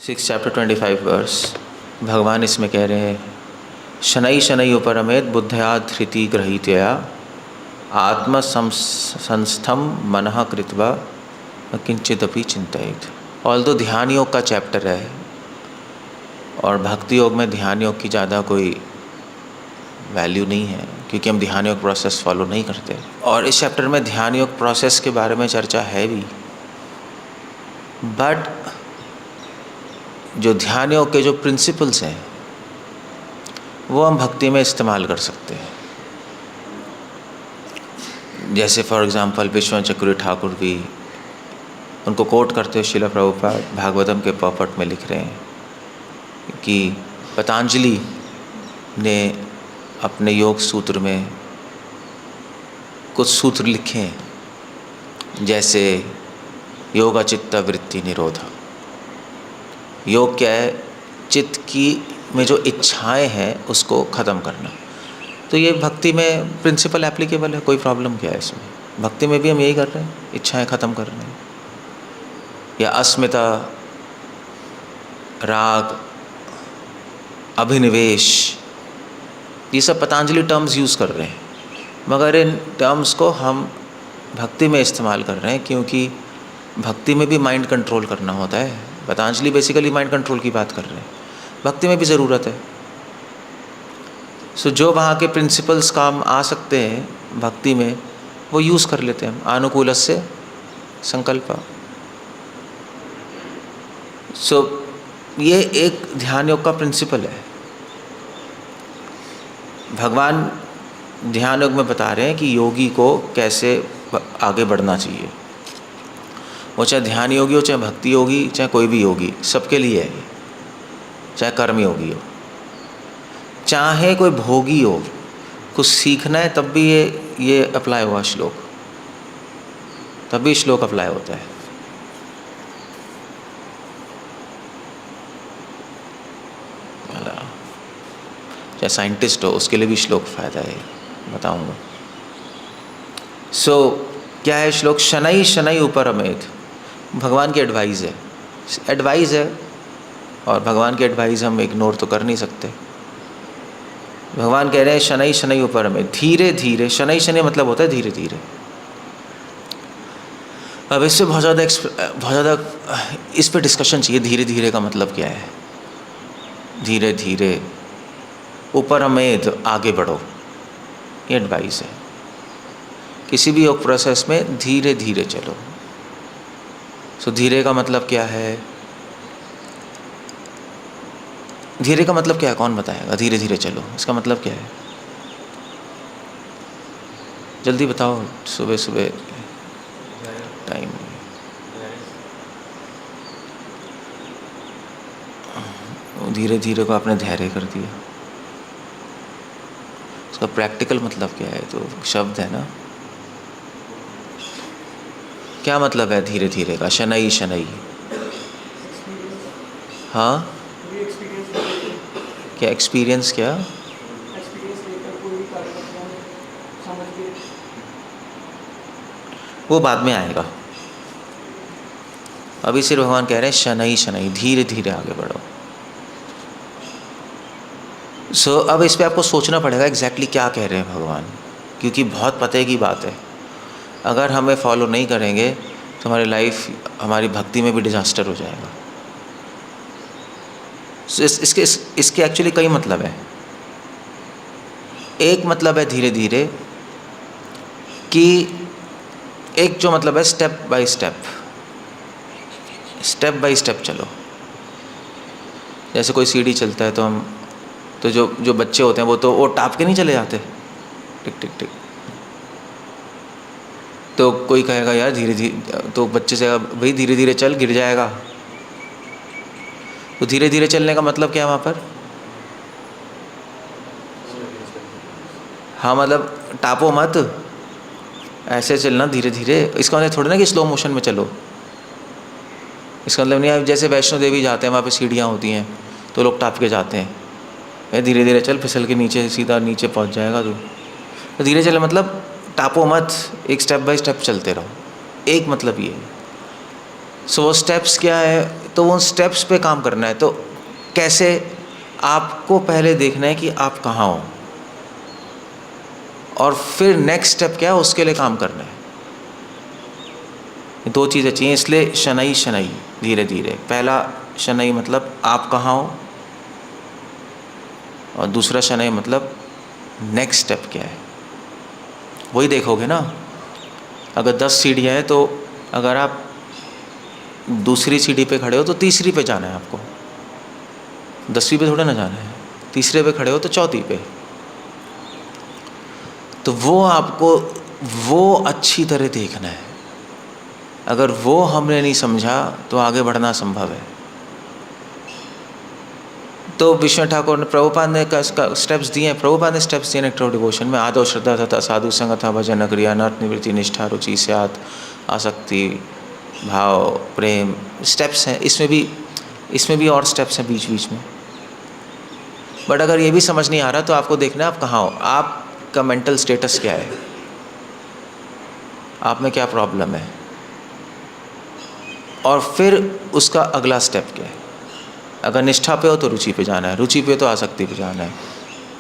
6 chapter 25 verse भगवान इसमें कह रहे हैं, शनै शनै उपरमेत बुद्धया धृति गृहीतया आत्मसंस्थम मनः कृत्वा किंचिदपि चिंतयेत्। ऑल्दो ध्यान योग का चैप्टर है और भक्ति योग में ध्यान योग की ज़्यादा कोई वैल्यू नहीं है क्योंकि हम ध्यान योग प्रोसेस फॉलो नहीं करते। और इस चैप्टर में ध्यान योग प्रोसेस के बारे में चर्चा है भी, बट जो ध्यान योग के जो प्रिंसिपल्स हैं वो हम भक्ति में इस्तेमाल कर सकते हैं। जैसे फॉर एग्ज़ाम्पल विश्वनाथ चक्रवर्ती ठाकुर भी उनको कोट करते हुए श्रील प्रभुपाद भागवतम के पॉपट में लिख रहे हैं कि पतंजलि ने अपने योग सूत्र में कुछ सूत्र लिखे हैं, जैसे योगा चित्त वृत्ति निरोधा। योग क्या है? चित्त की में जो इच्छाएं हैं उसको ख़त्म करना। तो ये भक्ति में प्रिंसिपल एप्लीकेबल है, कोई प्रॉब्लम क्या है इसमें? भक्ति में भी हम यही कर रहे हैं, इच्छाएं ख़त्म कर रहे हैं। या अस्मिता, राग, अभिनिवेश, ये सब पतंजलि टर्म्स यूज़ कर रहे हैं, मगर इन टर्म्स को हम भक्ति में इस्तेमाल कर रहे हैं क्योंकि भक्ति में भी माइंड कंट्रोल करना होता है। पतंजलि बेसिकली माइंड कंट्रोल की बात कर रहे हैं, भक्ति में भी ज़रूरत है। सो जो वहाँ के प्रिंसिपल्स काम आ सकते हैं भक्ति में वो यूज़ कर लेते हैं हम। आनुकूलस्य संकल्प। सो ये एक ध्यान योग का प्रिंसिपल है। भगवान ध्यान योग में बता रहे हैं कि योगी को कैसे आगे बढ़ना चाहिए। वो चाहे ध्यान योगी हो, चाहे भक्ति योगी, चाहे कोई भी योगी, सबके लिए है। चाहे कर्म योगी हो, चाहे कोई भोगी हो, कुछ सीखना है तब भी ये अप्लाई हुआ श्लोक, तब भी श्लोक अप्लाई होता है। चाहे साइंटिस्ट हो उसके लिए भी श्लोक फ़ायदा है, बताऊंगा। सो क्या है श्लोक? शनै शनै उपरमेत। भगवान की एडवाइस है और भगवान की एडवाइस हम इग्नोर तो कर नहीं सकते। भगवान कह रहे हैं शनै शनै उपरमेत, धीरे धीरे। शनै शनै मतलब होता है धीरे धीरे। अब इससे बहुत ज़्यादा इस पे डिस्कशन चाहिए। धीरे धीरे का मतलब क्या है? धीरे धीरे, उपरमेत, आगे बढ़ो, ये एडवाइस है। किसी भी योग प्रोसेस में धीरे धीरे चलो। सो धीरे का मतलब क्या है? धीरे का मतलब क्या है? कौन बताएगा? धीरे धीरे चलो, इसका मतलब क्या है? जल्दी बताओ, सुबह सुबह टाइम। धीरे धीरे को आपने धैर्य कर दिया। उसका प्रैक्टिकल मतलब क्या है? तो शब्द है ना। क्या मतलब है धीरे धीरे का? शनै शनै। हाँ, क्या एक्सपीरियंस? क्या वो बाद में आएगा। अभी सिर्फ भगवान कह रहे हैं शनै शनै, धीरे धीरे आगे बढ़ो। सो अब इस पे आपको सोचना पड़ेगा एग्जैक्टली क्या कह रहे हैं भगवान, क्योंकि बहुत पते की बात है। अगर हमें फॉलो नहीं करेंगे तो हमारी लाइफ, हमारी भक्ति में भी डिजास्टर हो जाएगा। सो इसके एक्चुअली कई मतलब है। एक मतलब है धीरे धीरे कि एक जो मतलब है स्टेप बाय स्टेप चलो। जैसे कोई सीढ़ी चलता है तो जो बच्चे होते हैं वो टाप के नहीं चले जाते, टिक टिक टिक। तो कोई कहेगा यार धीरे धीरे, तो बच्चे से भाई धीरे धीरे चल, गिर जाएगा। तो धीरे धीरे चलने का मतलब क्या है वहाँ पर? हाँ, मतलब टापो मत, ऐसे चलना धीरे धीरे। इसका मतलब थोड़ा ना कि स्लो मोशन में चलो। इसका मतलब नहीं है जैसे वैष्णो देवी जाते हैं, वहाँ पे सीढ़ियाँ होती हैं तो लोग टाप के जाते हैं, धीरे धीरे चल, फिसल के नीचे सीधा नीचे पहुँच जाएगा तू। तो धीरे चले मतलब टापो मत, एक स्टेप बाय स्टेप चलते रहो। एक मतलब ये है। सो वो स्टेप्स क्या है? तो उन स्टेप्स पे काम करना है। तो कैसे? आपको पहले देखना है कि आप कहाँ हो, और फिर नेक्स्ट स्टेप क्या है उसके लिए काम करना है। दो चीज़ें चाहिए, इसलिए शनई शनई, धीरे धीरे। पहला शनई मतलब आप कहाँ हो, और दूसरा शनई मतलब नेक्स्ट स्टेप क्या है। वही देखोगे ना, अगर 10 सीढ़ियाँ हैं तो अगर आप दूसरी सीढ़ी पे खड़े हो तो तीसरी पे जाना है आपको, 10वीं पे थोड़ा ना जाना है। तीसरे पे खड़े हो तो चौथी पे। तो वो आपको वो अच्छी तरह देखना है। अगर वो हमने नहीं समझा तो आगे बढ़ना असंभव है। तो विश्वनाथ ठाकुर ने, प्रभुपाद ने स्टेप्स दिए हैं। प्रभुपाद ने स्टेप्स दिए नेक्टर ऑफ डिवोशन में। आदो श्रद्धा तथा साधु संग था भजन क्रिया अनर्थ निवृत्ति निष्ठा रुचि स्यात् आसक्ति भाव प्रेम, स्टेप्स हैं। इसमें भी और स्टेप्स हैं बीच बीच में। बट अगर ये भी समझ नहीं आ रहा तो आपको देखना है आप कहाँ हो, आपका मेंटल स्टेटस क्या है, आप में क्या प्रॉब्लम है, और फिर उसका अगला स्टेप क्या है। अगर निष्ठा पे हो तो रुचि पे जाना है, रुचि पे हो तो आसक्ति पे जाना है,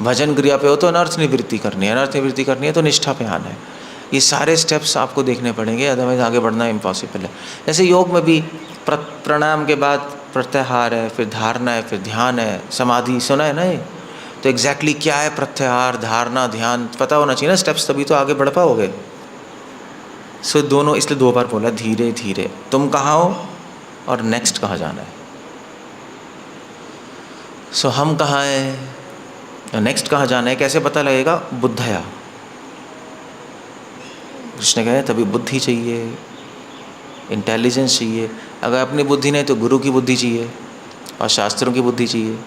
भजन क्रिया पे हो तो अनर्थ निवृत्ति करनी है, अनर्थ निवृत्ति करनी है तो निष्ठा पे आना है। ये सारे स्टेप्स आपको देखने पड़ेंगे, अदरवाइज आगे बढ़ना इम्पॉसिबल है। जैसे योग में भी प्राणायाम के बाद प्रत्याहार है, फिर धारणा है, फिर ध्यान है, समाधि, सुना है ना ये। तो एग्जैक्टली क्या है प्रत्याहार, धारणा, ध्यान, पता होना चाहिए ना स्टेप्स, तभी तो आगे बढ़ पाओगे। सो दोनों, इसलिए 2 बार बोला धीरे धीरे। तुम कहाँ हो और नेक्स्ट कहाँ जाना है। सो हम कहाँ हैं, नेक्स्ट कहाँ जाना है, कैसे पता लगेगा? बुद्धया। कृष्ण कहे तभी बुद्धि चाहिए, इंटेलिजेंस चाहिए। अगर अपनी बुद्धि नहीं तो गुरु की बुद्धि चाहिए और शास्त्रों की बुद्धि चाहिए।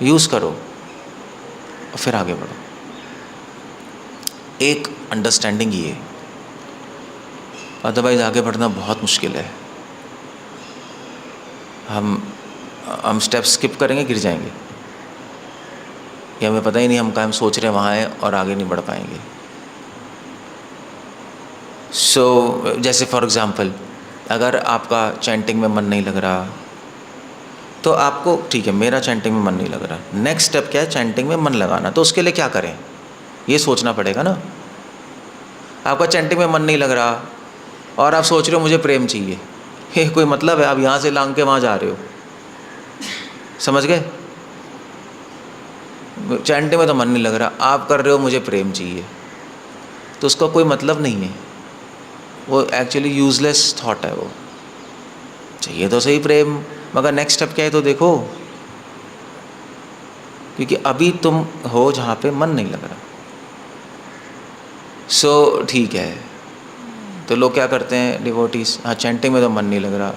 यूज़ करो और फिर आगे बढ़ो। एक अंडरस्टैंडिंग ये, अदरवाइज आगे बढ़ना बहुत मुश्किल है। हम स्टेप स्किप करेंगे, गिर जाएंगे, या हमें पता ही नहीं हम कहाँ हम सोच रहे हैं वहाँ हैं और आगे नहीं बढ़ पाएंगे। सो जैसे फॉर एग्ज़ाम्पल, अगर आपका चैंटिंग में मन नहीं लग रहा तो आपको, ठीक है मेरा चैंटिंग में मन नहीं लग रहा, नेक्स्ट स्टेप क्या है? चैंटिंग में मन लगाना। तो उसके लिए क्या करें ये सोचना पड़ेगा ना। आपका चैंटिंग में मन नहीं लग रहा और आप सोच रहे हो मुझे प्रेम चाहिए, ये कोई मतलब है? आप यहाँ से लांग के वहाँ जा रहे हो, समझ गए? चैंटिंग में तो मन नहीं लग रहा, आप कर रहे हो मुझे प्रेम चाहिए, तो उसका कोई मतलब नहीं है। वो एक्चुअली यूजलेस थॉट है। वो चाहिए तो सही प्रेम, मगर नेक्स्ट स्टेप क्या है तो देखो, क्योंकि अभी तुम हो जहाँ पे मन नहीं लग रहा। सो ठीक है, तो लोग क्या करते हैं डिवोटीज, हाँ चैंटिंग में तो मन नहीं लग रहा,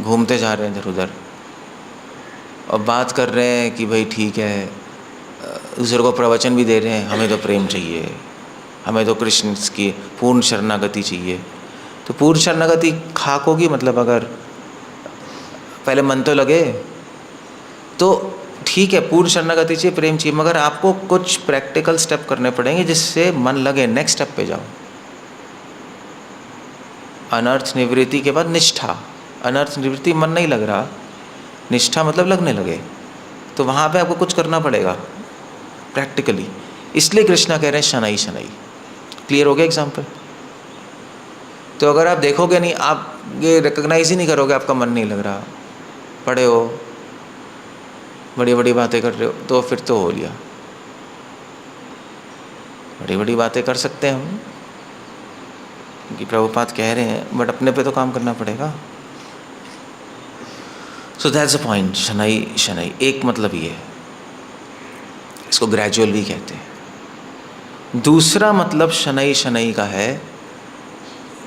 घूमते जा रहे हैं इधर उधर और बात कर रहे हैं कि भाई ठीक है, दूसरे को प्रवचन भी दे रहे हैं हमें तो प्रेम चाहिए, हमें तो कृष्ण की पूर्ण शरणागति चाहिए। तो पूर्ण शरणागति खाक होगी, मतलब अगर पहले मन तो लगे तो ठीक है, पूर्ण शरणागति चाहिए, प्रेम चाहिए, मगर आपको कुछ प्रैक्टिकल स्टेप करने पड़ेंगे जिससे मन लगे, नेक्स्ट स्टेप पे जाओ। अनर्थ निवृत्ति के बाद निष्ठा। अनर्थ निवृत्ति मन नहीं लग रहा, निष्ठा मतलब लगने लगे, तो वहाँ पे आपको कुछ करना पड़ेगा प्रैक्टिकली। इसलिए कृष्णा कह रहे हैं शनई शनई। क्लियर हो गया एग्जाम्पल? तो अगर आप देखोगे नहीं, आप ये रिकग्नाइज ही नहीं करोगे आपका मन नहीं लग रहा, पढ़े हो, बड़ी बड़ी बातें कर रहे हो, तो फिर तो हो लिया। बड़ी बड़ी बातें कर सकते हैं हम, क्योंकि प्रभुपाद कह रहे हैं, बट अपने पे तो काम करना पड़ेगा। सो दैट्स अ पॉइंट, शनई शनई। एक मतलब ये है, इसको ग्रेजुअल भी कहते हैं। दूसरा मतलब शनई शनई का है,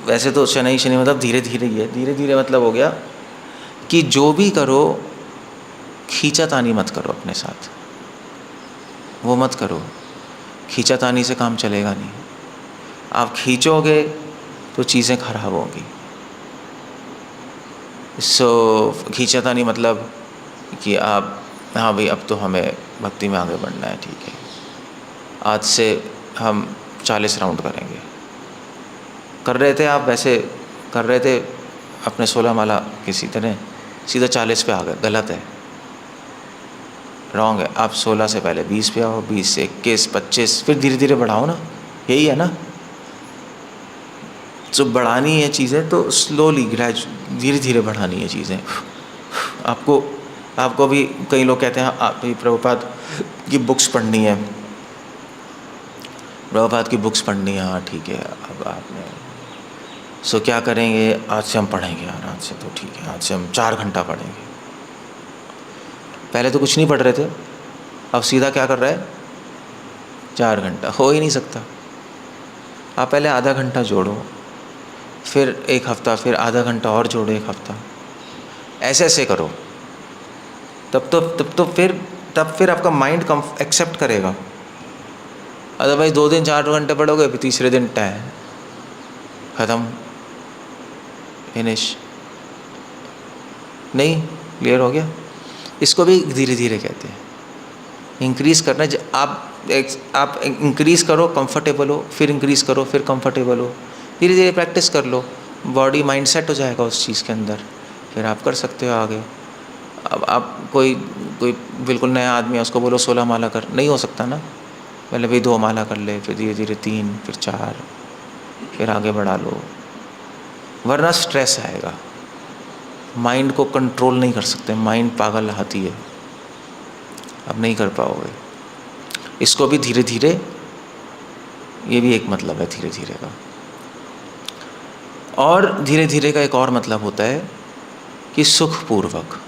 वैसे तो शनई शनई मतलब धीरे धीरे ही है। धीरे धीरे मतलब हो गया कि जो भी करो खींचातानी मत करो अपने साथ, वो मत करो। खींचातानी से काम चलेगा नहीं। आप खींचोगे तो चीज़ें खराब होंगी। सो खींचातानी मतलब कि आप, हाँ भाई अब तो हमें भक्ति में आगे बढ़ना है, ठीक है, आज से हम 40 राउंड करेंगे। कर रहे थे आप, वैसे कर रहे थे अपने 16 माला किसी तरह सीधा 40 पे आ गए, गलत है, रॉन्ग है। आप 16 से पहले 20 पे आओ, 20 से 21, 25, फिर धीरे धीरे बढ़ाओ ना, यही है ना। जो बढ़ानी है चीज़ें तो स्लोली धीरे धीरे बढ़ानी है चीज़ें। आपको भी कई लोग कहते हैं आप प्रभुपाद की बुक्स पढ़नी है, प्रभुपाद की बुक्स पढ़नी है, हाँ ठीक है। अब आपने सो क्या करेंगे, आज से हम पढ़ेंगे यार, आज से तो ठीक है, आज से हम 4 घंटा पढ़ेंगे। पहले तो कुछ नहीं पढ़ रहे थे, अब सीधा क्या कर रहा है, 4 घंटा। हो ही नहीं सकता। आप पहले आधा घंटा जोड़ो, फिर 1 हफ्ता, फिर आधा घंटा और जोड़ो 1 हफ्ता, ऐसे ऐसे करो, तब फिर आपका माइंड एक्सेप्ट करेगा। अदरवाइज 2 दिन 4 घंटे पढ़ोगे, फिर तीसरे दिन ख़त्म, फिनिश। नहीं, क्लियर हो गया। इसको भी धीरे धीरे कहते हैं, इंक्रीज़ करना। आप इंक्रीज़ करो, कंफर्टेबल हो, फिर इंक्रीज़ करो, फिर कंफर्टेबल हो, धीरे धीरे प्रैक्टिस कर लो, बॉडी माइंड सेट हो जाएगा उस चीज़ के अंदर, फिर आप कर सकते हो आगे। अब आप कोई बिल्कुल नया आदमी है, उसको बोलो 16 माला कर, नहीं हो सकता ना। पहले भाई 2 माला कर ले, फिर धीरे धीरे 3, फिर 4, फिर आगे बढ़ा लो, वरना स्ट्रेस आएगा। माइंड को कंट्रोल नहीं कर सकते, माइंड पागल हाथी है, अब नहीं कर पाओगे। इसको भी धीरे धीरे, ये भी एक मतलब है धीरे धीरे का। और धीरे धीरे का एक और मतलब होता है कि सुखपूर्वक,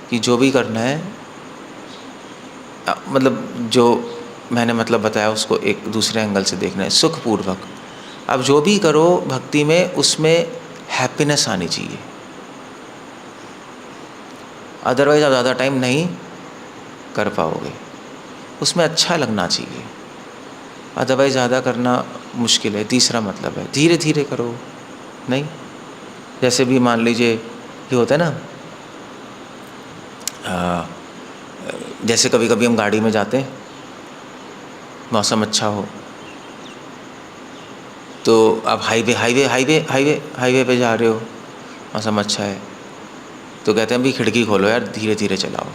कि जो भी करना है, मतलब जो मैंने मतलब बताया उसको एक दूसरे एंगल से देखना है, सुखपूर्वक। अब जो भी करो भक्ति में, उसमें हैप्पीनेस आनी चाहिए। अदरवाइज आप ज़्यादा टाइम नहीं कर पाओगे, उसमें अच्छा लगना चाहिए, अदरवाइज ज़्यादा करना मुश्किल है। तीसरा मतलब है धीरे धीरे करो। नहीं, जैसे भी मान लीजिए ये होता है ना, जैसे कभी कभी हम गाड़ी में जाते हैं, मौसम अच्छा हो, तो आप हाईवे पे जा रहे हो, मौसम अच्छा है, तो कहते हैं भी खिड़की खोलो यार, धीरे धीरे चलाओ।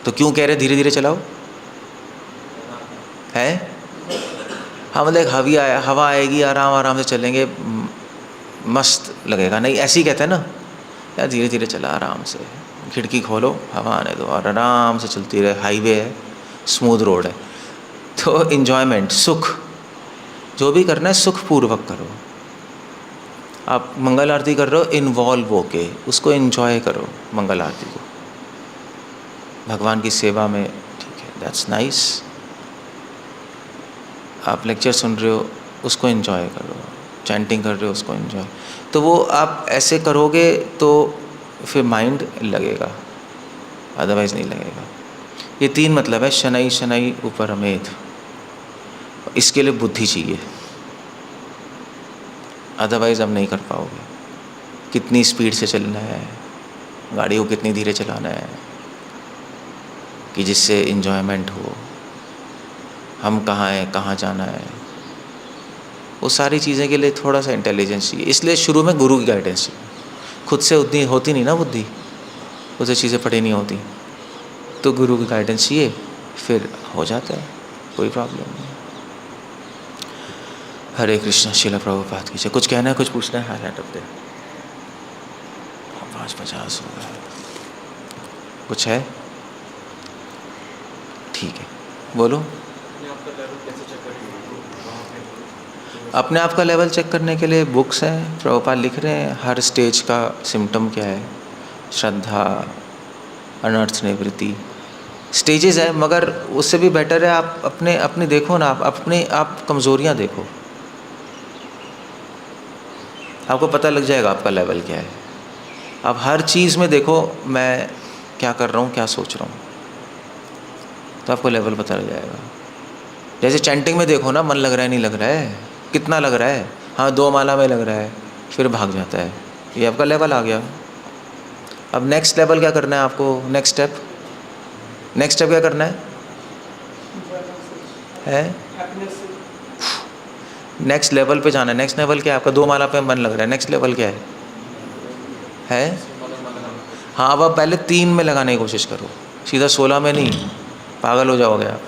तो क्यों कह रहे धीरे धीरे चलाओ है? हाँ, मतलब हवा आएगी, आराम आराम से चलेंगे, मस्त लगेगा। नहीं, ऐसे ही कहते हैं ना यार, धीरे धीरे चला, आराम से खिड़की खोलो, हवा आने दो और आराम से चलती रहे, हाईवे है, स्मूथ रोड है। तो इन्जॉयमेंट, सुख, जो भी करना है सुखपूर्वक करो। आप मंगल आरती कर रहे हो, इन्वॉल्व होके उसको एंजॉय करो, मंगल आरती को, भगवान की सेवा में, ठीक है, दैट्स नाइस। आप लेक्चर सुन रहे हो, उसको एंजॉय करो, चैंटिंग कर रहे हो, उसको एंजॉय। तो वो आप ऐसे करोगे तो फिर माइंड लगेगा, अदरवाइज़ नहीं लगेगा। ये 3 मतलब है, शनै शनै उपरमेध। इसके लिए बुद्धि चाहिए, अदरवाइज़ अब नहीं कर पाओगे। कितनी स्पीड से चलना है, गाड़ी को कितनी धीरे चलाना है कि जिससे इन्जॉयमेंट हो, हम कहाँ हैं, कहाँ जाना है, वो सारी चीज़ें के लिए थोड़ा सा इंटेलिजेंस चाहिए। इसलिए शुरू में गुरु की गाइडेंस चाहिए, खुद से उतनी होती नहीं ना बुद्धि, उससे चीज़ें पढ़ी नहीं होती, तो गुरु की गाइडेंस चाहिए, फिर हो जाता है, कोई प्रॉब्लम नहीं। हरे कृष्णा। श्रील प्रभुपाद की जय। कुछ कहना है, कुछ पूछना है? हाँ, हैंड अप दे। 5:50 हो गया, कुछ है? ठीक है, बोलो। अपने आप का लेवल चेक करने के लिए बुक्स हैं, प्रभुपाद लिख रहे हैं हर स्टेज का सिम्टम क्या है, श्रद्धा, अनर्थ निवृत्ति, स्टेजेस है। मगर उससे भी बेटर है आप अपने देखो ना, आप कमज़ोरियाँ देखो, आपको पता लग जाएगा आपका लेवल क्या है। आप हर चीज़ में देखो मैं क्या कर रहा हूँ, क्या सोच रहा हूँ, तो आपको लेवल पता लग जाएगा। जैसे चैंटिंग में देखो ना, मन लग रहा है, नहीं लग रहा है, कितना लग रहा है, हाँ 2 माला में लग रहा है, फिर भाग जाता है, ये आपका लेवल आ गया। अब नेक्स्ट लेवल क्या करना है आपको, नेक्स्ट स्टेप क्या करना है? नेक्स्ट लेवल पे जाना है। नेक्स्ट लेवल क्या है आपका? 2 माला पे मन लग रहा है, नेक्स्ट लेवल क्या है? हाँ, अब आप पहले 3 में लगाने की कोशिश करो, सीधा 16 में नहीं, पागल हो जाओगे आप।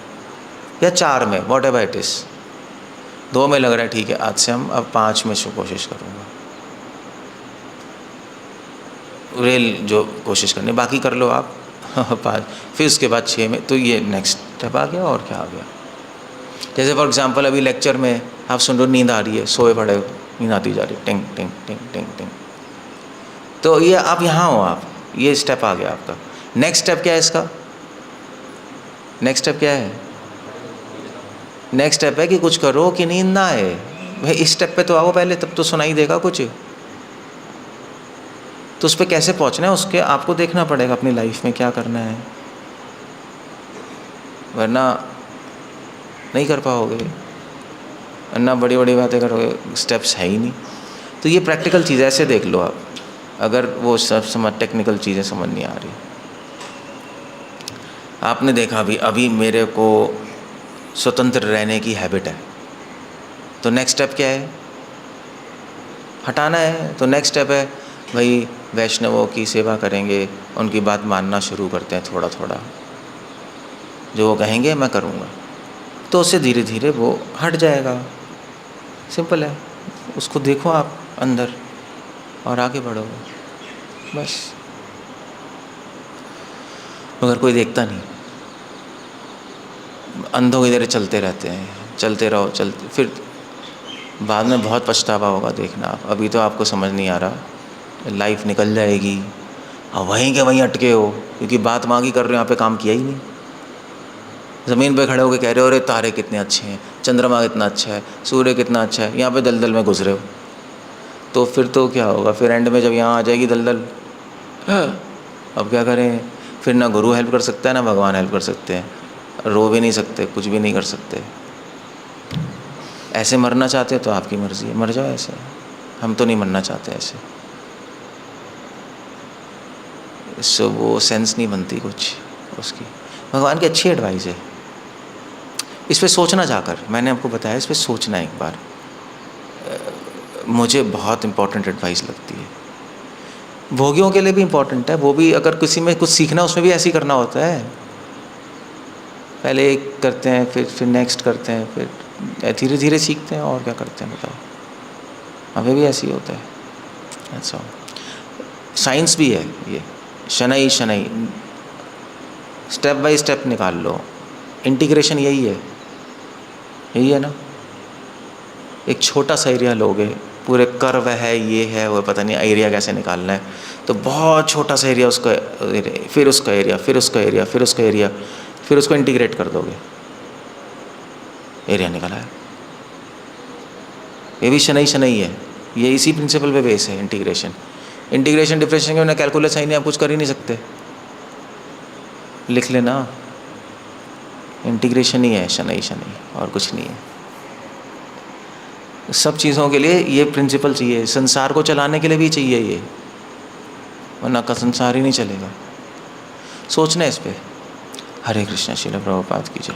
या 4 में, वॉट एवर इट इज़। 2 में लग रहा है, ठीक है, आज से हम अब 5 में कोशिश करूँगा, रेल जो कोशिश करनी बाकी कर लो आप 5, फिर उसके बाद 6 में। तो ये नेक्स्ट स्टेप आ गया। और क्या आ गया? जैसे फॉर एग्जांपल अभी लेक्चर में आप सुन रहे हो, नींद आ रही है, सोए पड़े हो, नींद आती जा रही है, टिंग टिंग टिंग टिंग टिंग, तो ये आप यहाँ हो, आप ये स्टेप आ गया आपका। नेक्स्ट स्टेप क्या है इसका? नेक्स्ट स्टेप क्या है? नेक्स्ट स्टेप है कि कुछ करो कि नींद ना आए। भाई इस स्टेप पे तो आओ पहले, तब तो सुनाई देगा कुछ। तो उस पर कैसे पहुँचना है, उसके आपको देखना पड़ेगा अपनी लाइफ में क्या करना है, वरना नहीं कर पाओगे, वरना बड़ी बड़ी बातें करोगे, स्टेप्स है ही नहीं। तो ये प्रैक्टिकल चीज़ ऐसे देख लो आप, अगर वो सब समझ टेक्निकल चीज़ें समझ नहीं आ रही। आपने देखा अभी मेरे को स्वतंत्र रहने की हैबिट है, तो नेक्स्ट स्टेप क्या है? हटाना है। तो नेक्स्ट स्टेप है भाई वैष्णवों की सेवा करेंगे, उनकी बात मानना शुरू करते हैं थोड़ा थोड़ा, जो वो कहेंगे मैं करूँगा, तो उससे धीरे धीरे वो हट जाएगा। सिंपल है, उसको देखो आप अंदर और आगे बढ़ो बस। मगर कोई देखता नहीं, अंधों की तरह चलते रहते हैं, चलते रहो, चलते, फिर बाद में बहुत पछतावा होगा, देखना आप। अभी तो आपको समझ नहीं आ रहा, लाइफ निकल जाएगी और वहीं के वहीं अटके हो, क्योंकि बात मांगी कर रहे हो, यहाँ पे काम किया ही नहीं। ज़मीन पे खड़े होकर कह रहे हो अरे तारे कितने अच्छे हैं, चंद्रमा कितना अच्छा है, सूर्य कितना अच्छा है, यहाँ पे दलदल में गुजरे हो। तो फिर तो क्या होगा? फिर एंड में जब यहाँ आ जाएगी दलदल, अब क्या करें? फिर ना गुरु हेल्प कर सकता है, ना भगवान हेल्प कर सकते हैं, रो भी नहीं सकते, कुछ भी नहीं कर सकते। ऐसे मरना चाहते हो तो आपकी मर्ज़ी है, मर जाओ ऐसे, हम तो नहीं मरना चाहते ऐसे। सो वो सेंस नहीं बनती कुछ उसकी। भगवान की अच्छी एडवाइस है, इस पे सोचना जाकर, मैंने आपको बताया इस पे सोचना एक बार, मुझे बहुत इम्पोर्टेंट एडवाइस लगती है। भोगियों के लिए भी इम्पोर्टेंट है, वो भी अगर किसी में कुछ सीखना, उसमें भी ऐसे ही करना होता है। पहले एक करते हैं, फिर नेक्स्ट करते हैं, फिर धीरे धीरे सीखते हैं, और क्या करते हैं बताओ। हमें भी ऐसे ही होता है। अच्छा, साइंस भी है ये, शनै शनै, स्टेप बाय स्टेप निकाल लो। इंटीग्रेशन यही है ना। एक छोटा सा एरिया लोगे, पूरे कर्व है, ये है, वो पता नहीं एरिया कैसे निकालना है, तो बहुत छोटा सा एरिया, उसका फिर उसका एरिया, फिर उसका एरिया, फिर उसका एरिया, फिर उसको इंटीग्रेट कर दोगे, एरिया निकला है। ये भी शनै शनै है, ये इसी प्रिंसिपल पे बेस है इंटीग्रेशन। इंटीग्रेशन डिफरेंशिएशन के बिना कैलकुलस है नहीं, आप कुछ कर ही नहीं सकते। लिख लेना, इंटीग्रेशन ही है शनै शनै, और कुछ नहीं है। सब चीज़ों के लिए ये प्रिंसिपल चाहिए, संसार को चलाने के लिए भी चाहिए ये, वरना का संसार ही नहीं चलेगा। सोचना इस पे। हरे कृष्णा, श्रील प्रभुपाद की जय।